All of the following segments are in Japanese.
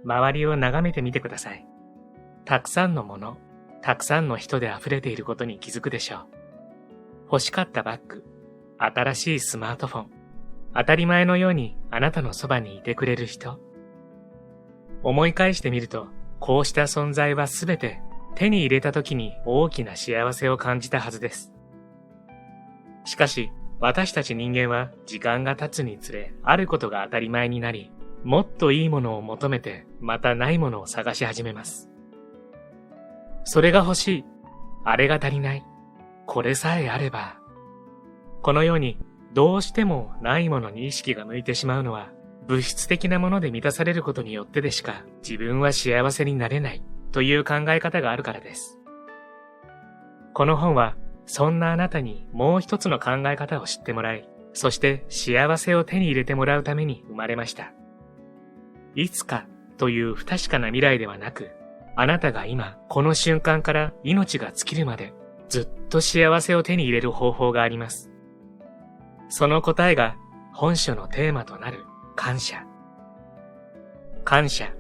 周りを眺めてみてください。たくさんのもの、たくさんの人で溢れていることに気づくでしょう。欲しかったバッグ、新しいスマートフォン、当たり前のようにあなたのそばにいてくれる人。思い返してみると、こうした存在はすべて手に入れた時に大きな幸せを感じたはずです。しかし、私たち人間は時間が経つにつれ、あることが当たり前になり、もっといいものを求めて、またないものを探し始めます。それが欲しい、あれが足りない、これさえあれば。このように、どうしてもないものに意識が向いてしまうのは、物質的なもので満たされることによってでしか自分は幸せになれないという考え方があるからです。この本はそんなあなたにもう一つの考え方を知ってもらい、そして幸せを手に入れてもらうために生まれました。いつかという不確かな未来ではなく、あなたが今この瞬間から命が尽きるまでずっと幸せを手に入れる方法があります。その答えが本書のテーマとなる感謝。感謝、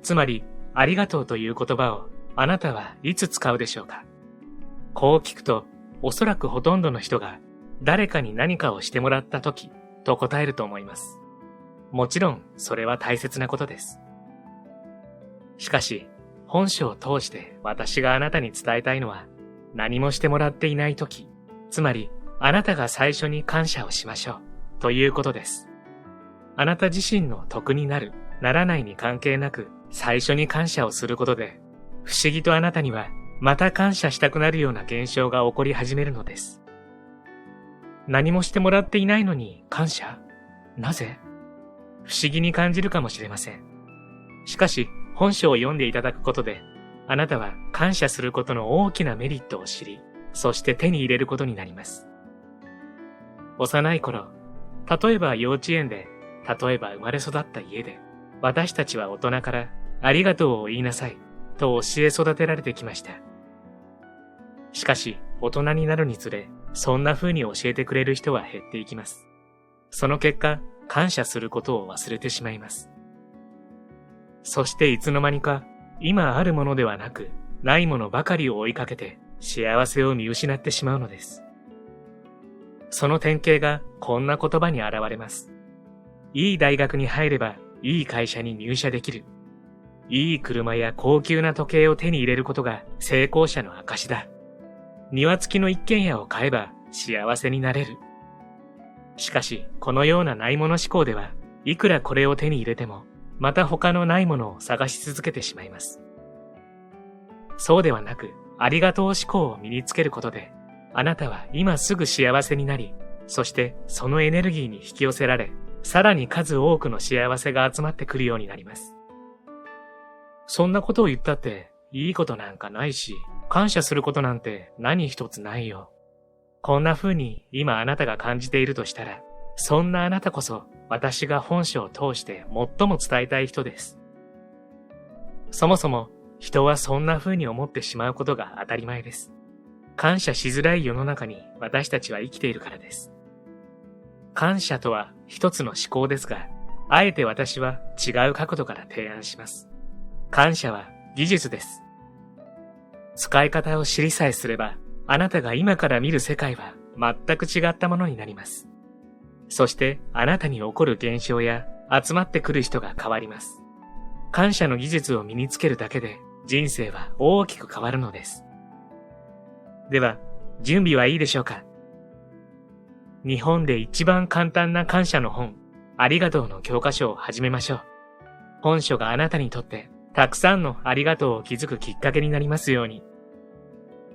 つまりありがとうという言葉をあなたはいつ使うでしょうか。こう聞くとおそらくほとんどの人が誰かに何かをしてもらった時と答えると思います。もちろんそれは大切なことです。しかし本書を通して私があなたに伝えたいのは、何もしてもらっていない時、つまりあなたが最初に感謝をしましょうということです。あなた自身の得になる、ならないに関係なく、最初に感謝をすることで、不思議とあなたには、また感謝したくなるような現象が起こり始めるのです。何もしてもらっていないのに感謝？なぜ？不思議に感じるかもしれません。しかし、本書を読んでいただくことで、あなたは感謝することの大きなメリットを知り、そして手に入れることになります。幼い頃、例えば幼稚園で、例えば生まれ育った家で、私たちは大人からありがとうを言いなさいと教え育てられてきました。しかし大人になるにつれ、そんな風に教えてくれる人は減っていきます。その結果、感謝することを忘れてしまいます。そしていつの間にか、今あるものではなく、ないものばかりを追いかけて幸せを見失ってしまうのです。その典型がこんな言葉に現れます。いい大学に入ればいい会社に入社できる。いい車や高級な時計を手に入れることが成功者の証だ。庭付きの一軒家を買えば幸せになれる。しかし、このようなないもの思考では、いくらこれを手に入れても、また他のないものを探し続けてしまいます。そうではなく、ありがとう思考を身につけることで、あなたは今すぐ幸せになり、そしてそのエネルギーに引き寄せられ、さらに数多くの幸せが集まってくるようになります。そんなことを言ったって、いいことなんかないし、感謝することなんて何一つないよ。こんな風に今あなたが感じているとしたら、そんなあなたこそ私が本書を通して最も伝えたい人です。そもそも人はそんな風に思ってしまうことが当たり前です。感謝しづらい世の中に私たちは生きているからです。感謝とは一つの思考ですが、あえて私は違う角度から提案します。感謝は技術です。使い方を知りさえすれば、あなたが今から見る世界は全く違ったものになります。そしてあなたに起こる現象や集まってくる人が変わります。感謝の技術を身につけるだけで人生は大きく変わるのです。では、準備はいいでしょうか？日本で一番簡単な感謝の本、ありがとうの教科書を始めましょう。本書があなたにとってたくさんのありがとうを気づくきっかけになりますように。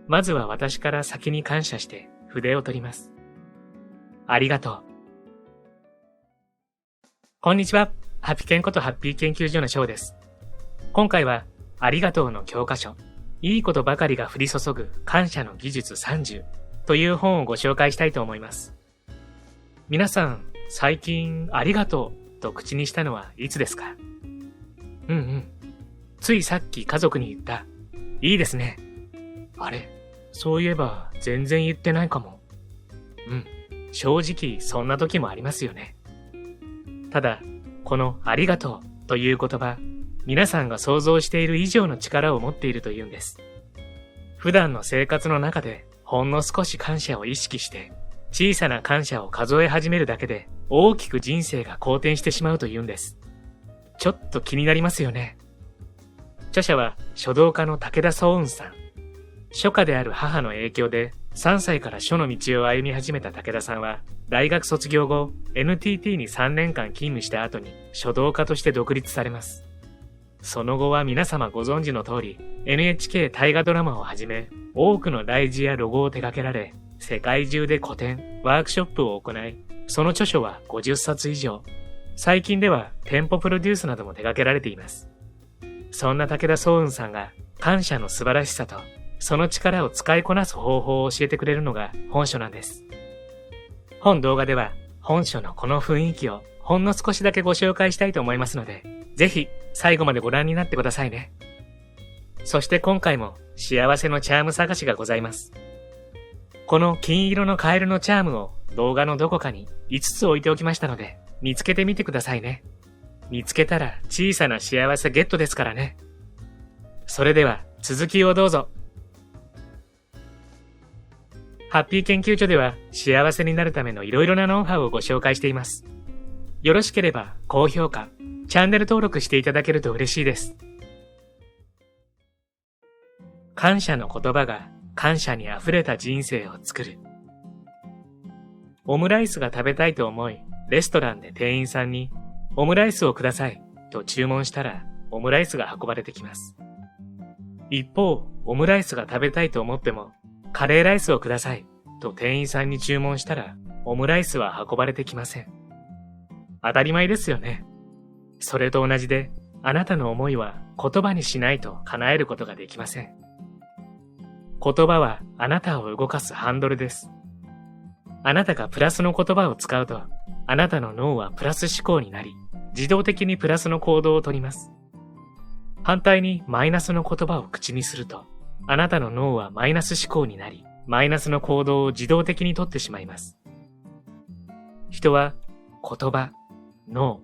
まずは私から先に感謝して筆を取ります。ありがとう。こんにちは。ハピケンことハッピー研究所の翔です。今回はありがとうの教科書、いいことばかりが降り注ぐ感謝の技術30という本をご紹介したいと思います。皆さん、最近ありがとうと口にしたのはいつですか？ついさっき家族に言った。いいですね。あれ？そういえば全然言ってないかも。正直そんな時もありますよね。ただ、このありがとうという言葉、皆さんが想像している以上の力を持っているというんです。普段の生活の中でほんの少し感謝を意識して、小さな感謝を数え始めるだけで大きく人生が好転してしまうというんです。ちょっと気になりますよね。著者は書道家の武田双雲さん。書家である母の影響で3歳から書の道を歩み始めた武田さんは、大学卒業後 NTT に3年間勤務した後に書道家として独立されます。その後は皆様ご存知の通り NHK 大河ドラマをはじめ多くの題字やロゴを手掛けられ、世界中で個展、ワークショップを行い、その著書は50冊以上。最近では店舗プロデュースなども手掛けられています。そんな武田双雲さんが感謝の素晴らしさとその力を使いこなす方法を教えてくれるのが本書なんです。本動画では本書のこの雰囲気をほんの少しだけご紹介したいと思いますので、ぜひ最後までご覧になってくださいね。そして今回も幸せのチャーム探しがございます。この金色のカエルのチャームを動画のどこかに5つ置いておきましたので、見つけてみてくださいね。見つけたら小さな幸せゲットですからね。それでは続きをどうぞ。ハッピー研究所では幸せになるためのいろいろなノウハウをご紹介しています。よろしければ高評価、チャンネル登録していただけると嬉しいです。感謝の言葉が感謝にあふれた人生を作る。オムライスが食べたいと思い、レストランで店員さんにオムライスをくださいと注文したらオムライスが運ばれてきます。一方、オムライスが食べたいと思ってもカレーライスをくださいと店員さんに注文したらオムライスは運ばれてきません。当たり前ですよね。それと同じで、あなたの思いは言葉にしないと叶えることができません。言葉はあなたを動かすハンドルです。あなたがプラスの言葉を使うと、あなたの脳はプラス思考になり、自動的にプラスの行動をとります。反対にマイナスの言葉を口にすると、あなたの脳はマイナス思考になり、マイナスの行動を自動的にとってしまいます。人は言葉、脳、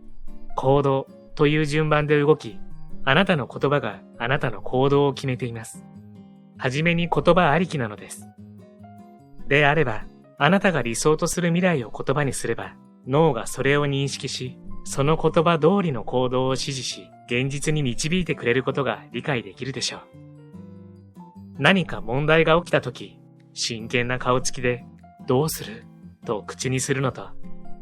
行動という順番で動き、あなたの言葉があなたの行動を決めています。はじめに言葉ありきなのです。であれば、あなたが理想とする未来を言葉にすれば、脳がそれを認識し、その言葉通りの行動を指示し、現実に導いてくれることが理解できるでしょう。何か問題が起きたとき、真剣な顔つきで、どうすると口にするのと、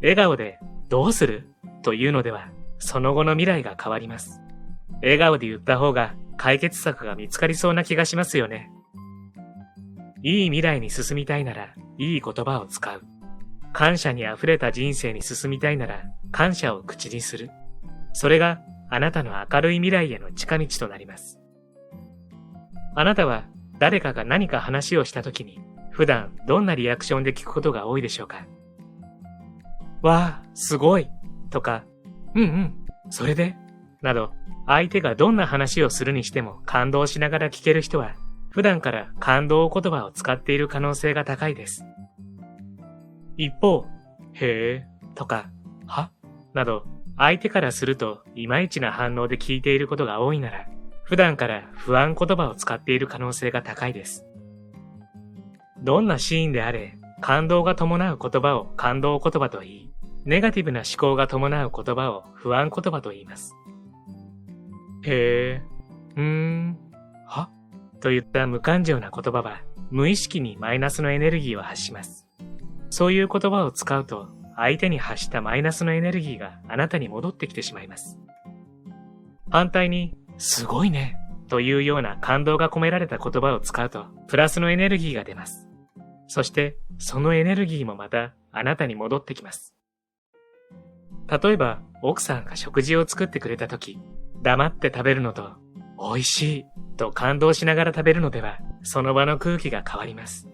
笑顔で、どうするというのでは、その後の未来が変わります。笑顔で言った方が解決策が見つかりそうな気がしますよね。いい未来に進みたいなら、いい言葉を使う。感謝にあふれた人生に進みたいなら、感謝を口にする。それがあなたの明るい未来への近道となります。あなたは誰かが何か話をしたときに、普段どんなリアクションで聞くことが多いでしょうか？わあ、すごいとか、それでなど、相手がどんな話をするにしても感動しながら聞ける人は、普段から感動言葉を使っている可能性が高いです。一方、へーとか、はなど、相手からするといまいちな反応で聞いていることが多いなら、普段から不安言葉を使っている可能性が高いです。どんなシーンであれ、感動が伴う言葉を感動言葉と言い、ネガティブな思考が伴う言葉を不安言葉と言います。へー、はといった無感情な言葉は無意識にマイナスのエネルギーを発します。そういう言葉を使うと相手に発したマイナスのエネルギーがあなたに戻ってきてしまいます。反対に、すごいねというような感動が込められた言葉を使うとプラスのエネルギーが出ます。そしてそのエネルギーもまたあなたに戻ってきます。例えば奥さんが食事を作ってくれたとき、黙って食べるのと美味しいと感動しながら食べるのではその場の空気が変わります。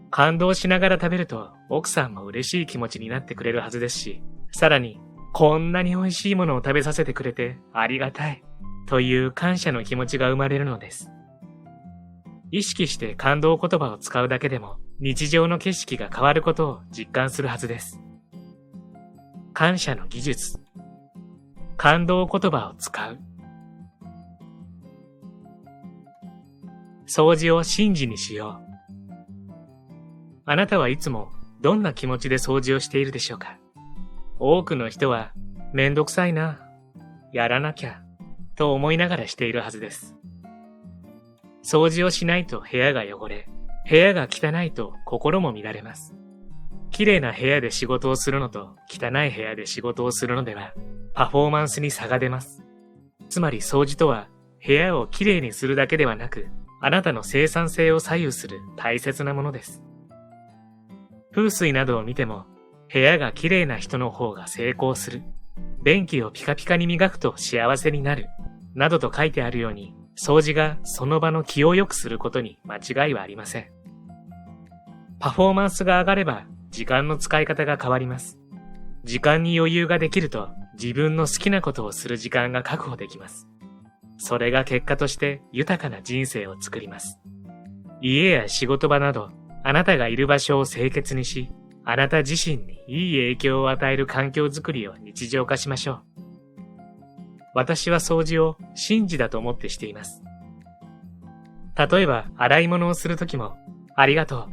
感動しながら食べると奥さんも嬉しい気持ちになってくれるはずですし、さらにこんなに美味しいものを食べさせてくれてありがたいという感謝の気持ちが生まれるのです。意識して感動言葉を使うだけでも日常の景色が変わることを実感するはずです。感謝の技術。感動言葉を使う。掃除を神事にしよう。あなたはいつもどんな気持ちで掃除をしているでしょうか？多くの人はめんどくさいな、やらなきゃ、と思いながらしているはずです。掃除をしないと部屋が汚れ、部屋が汚いと心も乱れます。綺麗な部屋で仕事をするのと汚い部屋で仕事をするのでは、パフォーマンスに差が出ます。つまり掃除とは、部屋をきれいにするだけではなく、あなたの生産性を左右する大切なものです。風水などを見ても、部屋がきれいな人の方が成功する、便器をピカピカに磨くと幸せになる、などと書いてあるように、掃除がその場の気を良くすることに間違いはありません。パフォーマンスが上がれば、時間の使い方が変わります。時間に余裕ができると、自分の好きなことをする時間が確保できます。それが結果として豊かな人生を作ります。家や仕事場など、あなたがいる場所を清潔にし、あなた自身にいい影響を与える環境づくりを日常化しましょう。私は掃除を神事だと思ってしています。例えば、洗い物をするときも、ありがとう、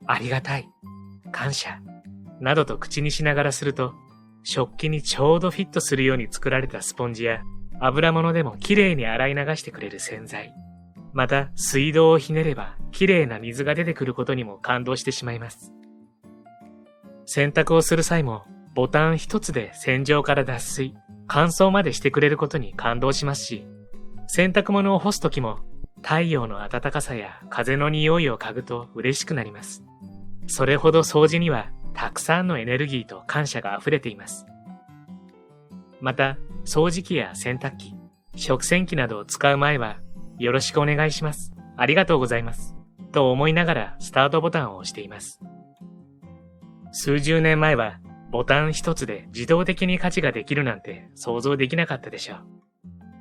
ありがたい、感謝、などと口にしながらすると、食器にちょうどフィットするように作られたスポンジや、油物でもきれいに洗い流してくれる洗剤、また水道をひねればきれいな水が出てくることにも感動してしまいます。洗濯をする際もボタン一つで洗浄から脱水、乾燥までしてくれることに感動しますし、洗濯物を干すときも太陽の暖かさや風の匂いを嗅ぐと嬉しくなります。それほど掃除にはたくさんのエネルギーと感謝が溢れています。また、掃除機や洗濯機、食洗機などを使う前は、よろしくお願いします。ありがとうございます。と思いながらスタートボタンを押しています。数十年前は、ボタン一つで自動的に家事ができるなんて想像できなかったでしょう。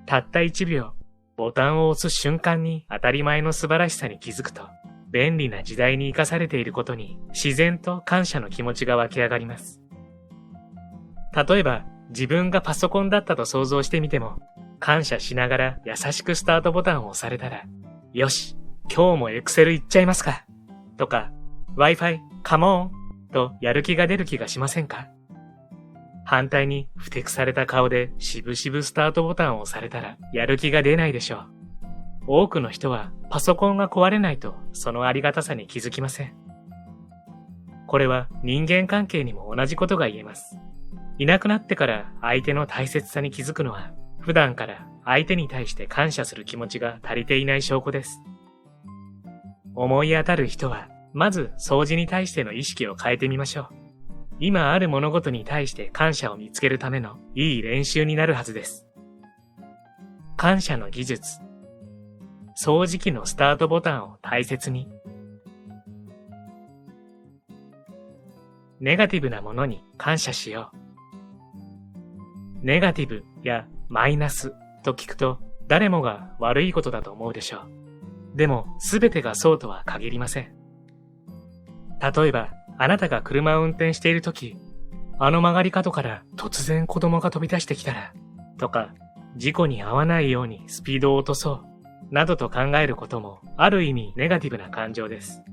たった1秒、ボタンを押す瞬間に当たり前の素晴らしさに気づくと、便利な時代に生かされていることに自然と感謝の気持ちが湧き上がります。例えば、自分がパソコンだったと想像してみても、感謝しながら優しくスタートボタンを押されたら、よし、今日もエクセル行っちゃいますかとか、Wi-Fi、カモンとやる気が出る気がしませんか？反対に、ふてくされた顔でしぶしぶスタートボタンを押されたら、やる気が出ないでしょう。多くの人はパソコンが壊れないとそのありがたさに気づきません。これは人間関係にも同じことが言えます。いなくなってから相手の大切さに気づくのは、普段から相手に対して感謝する気持ちが足りていない証拠です。思い当たる人は、まず掃除に対しての意識を変えてみましょう。今ある物事に対して感謝を見つけるためのいい練習になるはずです。感謝の技術。掃除機のスタートボタンを大切に。ネガティブなものに感謝しよう。ネガティブやマイナスと聞くと誰もが悪いことだと思うでしょう。でも全てがそうとは限りません。例えばあなたが車を運転しているとき、あの曲がり角から突然子供が飛び出してきたら、とか事故に遭わないようにスピードを落とそう、などと考えることもある意味ネガティブな感情です。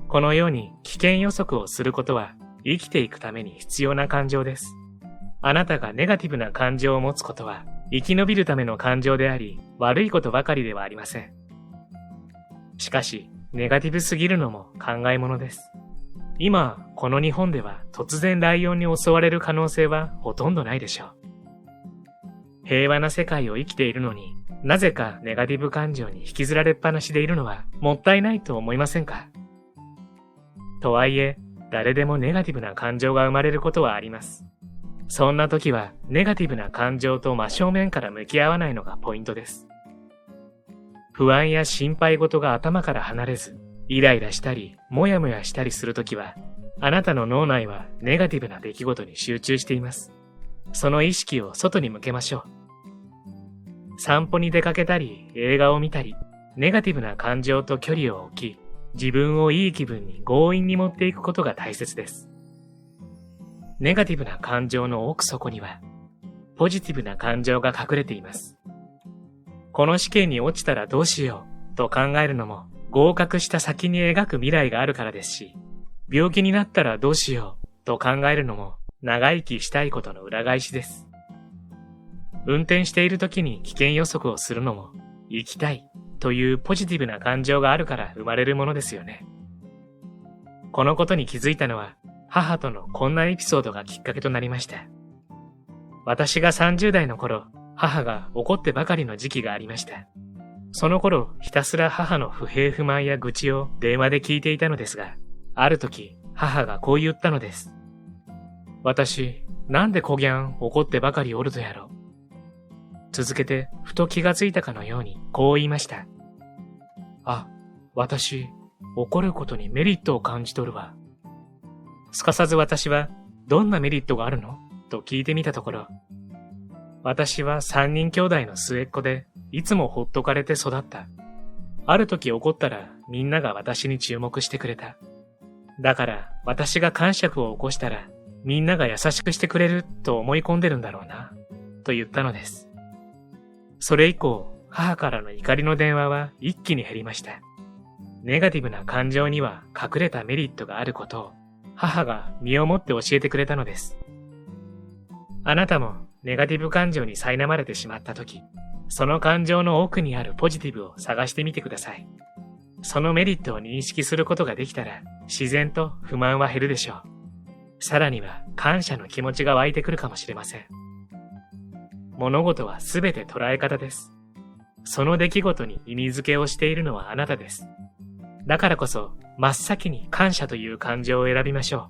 このように危険予測をすることは生きていくために必要な感情です。あなたがネガティブな感情を持つことは生き延びるための感情であり、悪いことばかりではありません。しかし、ネガティブすぎるのも考えものです。今、この日本では突然ライオンに襲われる可能性はほとんどないでしょう。平和な世界を生きているのに、なぜかネガティブ感情に引きずられっぱなしでいるのはもったいないと思いませんか？とはいえ、誰でもネガティブな感情が生まれることはあります。そんな時はネガティブな感情と真正面から向き合わないのがポイントです。不安や心配事が頭から離れず、イライラしたり、もやもやしたりするときは、あなたの脳内はネガティブな出来事に集中しています。その意識を外に向けましょう。散歩に出かけたり、映画を見たり、ネガティブな感情と距離を置き、自分をいい気分に強引に持っていくことが大切です。ネガティブな感情の奥底には、ポジティブな感情が隠れています。この試験に落ちたらどうしようと考えるのも合格した先に描く未来があるからですし、病気になったらどうしようと考えるのも長生きしたいことの裏返しです。運転している時に危険予測をするのも生きたいというポジティブな感情があるから生まれるものですよね。このことに気づいたのは母とのこんなエピソードがきっかけとなりました。私が30代の頃、母が怒ってばかりの時期がありました。その頃、ひたすら母の不平不満や愚痴を電話で聞いていたのですが、ある時、母がこう言ったのです。私、なんでこぎゃん怒ってばかりおるとやろ。続けて、ふと気がついたかのように、こう言いました。あ、私、怒ることにメリットを感じとるわ。すかさず私は、どんなメリットがあるのと聞いてみたところ、私は3人兄弟の末っ子で、いつもほっとかれて育った。ある時怒ったらみんなが私に注目してくれた。だから私が癇癪を起こしたらみんなが優しくしてくれると思い込んでるんだろうな、と言ったのです。それ以降、母からの怒りの電話は一気に減りました。ネガティブな感情には隠れたメリットがあることを母が身をもって教えてくれたのです。あなたもネガティブ感情に苛まれてしまったとき、その感情の奥にあるポジティブを探してみてください。そのメリットを認識することができたら、自然と不満は減るでしょう。さらには感謝の気持ちが湧いてくるかもしれません。物事はすべて捉え方です。その出来事に意味付けをしているのはあなたです。だからこそ、真っ先に感謝という感情を選びましょ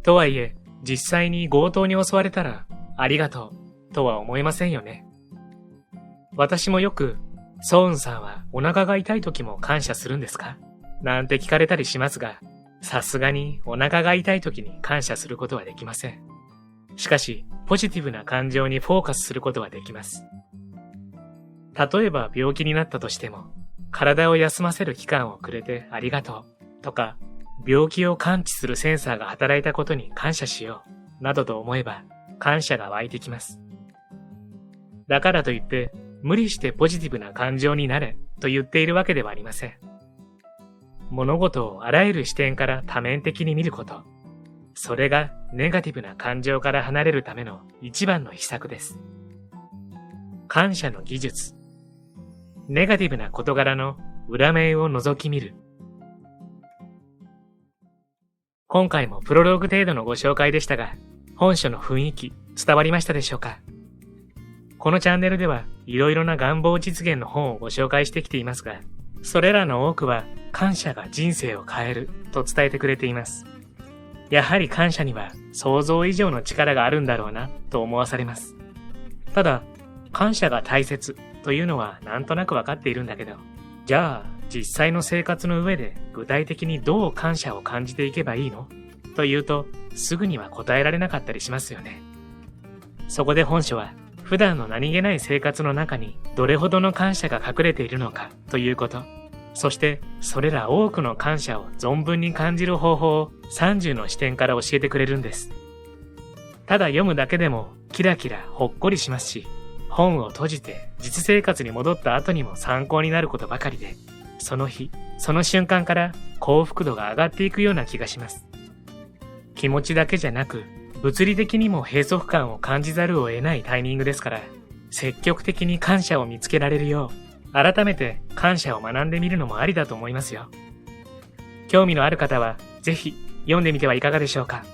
う。とはいえ、実際に強盗に襲われたら、ありがとう、とは思いませんよね。私もよく、ソーンさんはお腹が痛い時も感謝するんですかなんて聞かれたりしますが、さすがにお腹が痛い時に感謝することはできません。しかし、ポジティブな感情にフォーカスすることはできます。例えば病気になったとしても、体を休ませる期間をくれてありがとう、とか、病気を感知するセンサーが働いたことに感謝しよう、などと思えば、感謝が湧いてきます。だからといって、無理してポジティブな感情になれと言っているわけではありません。物事をあらゆる視点から多面的に見ること。それがネガティブな感情から離れるための一番の秘策です。感謝の技術。ネガティブな事柄の裏面を覗き見る。今回もプロローグ程度のご紹介でしたが、本書の雰囲気伝わりましたでしょうか？このチャンネルではいろいろな願望実現の本をご紹介してきていますが、それらの多くは感謝が人生を変えると伝えてくれています。やはり感謝には想像以上の力があるんだろうなと思わされます。ただ、感謝が大切というのはなんとなくわかっているんだけど、じゃあ実際の生活の上で具体的にどう感謝を感じていけばいいのというと、すぐには答えられなかったりしますよね。そこで本書は普段の何気ない生活の中にどれほどの感謝が隠れているのかということ、そしてそれら多くの感謝を存分に感じる方法を30の視点から教えてくれるんです。ただ読むだけでもキラキラほっこりしますし、本を閉じて実生活に戻った後にも参考になることばかりで、その日、その瞬間から幸福度が上がっていくような気がします。気持ちだけじゃなく、物理的にも閉塞感を感じざるを得ないタイミングですから、積極的に感謝を見つけられるよう、改めて感謝を学んでみるのもありだと思いますよ。興味のある方は、ぜひ読んでみてはいかがでしょうか。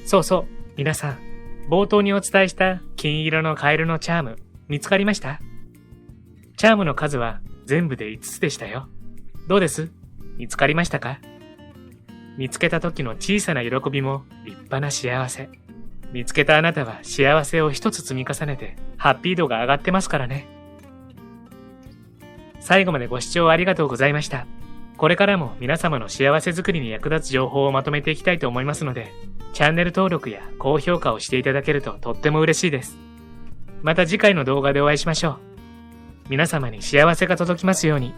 そうそう、皆さん、冒頭にお伝えした金色のカエルのチャーム、見つかりました？チャームの数は全部で5つでしたよ。どうです？見つかりましたか？見つけた時の小さな喜びも立派な幸せ。見つけたあなたは幸せを一つ積み重ねてハッピー度が上がってますからね。最後までご視聴ありがとうございました。これからも皆様の幸せづくりに役立つ情報をまとめていきたいと思いますので、チャンネル登録や高評価をしていただけるととっても嬉しいです。また次回の動画でお会いしましょう。皆様に幸せが届きますように。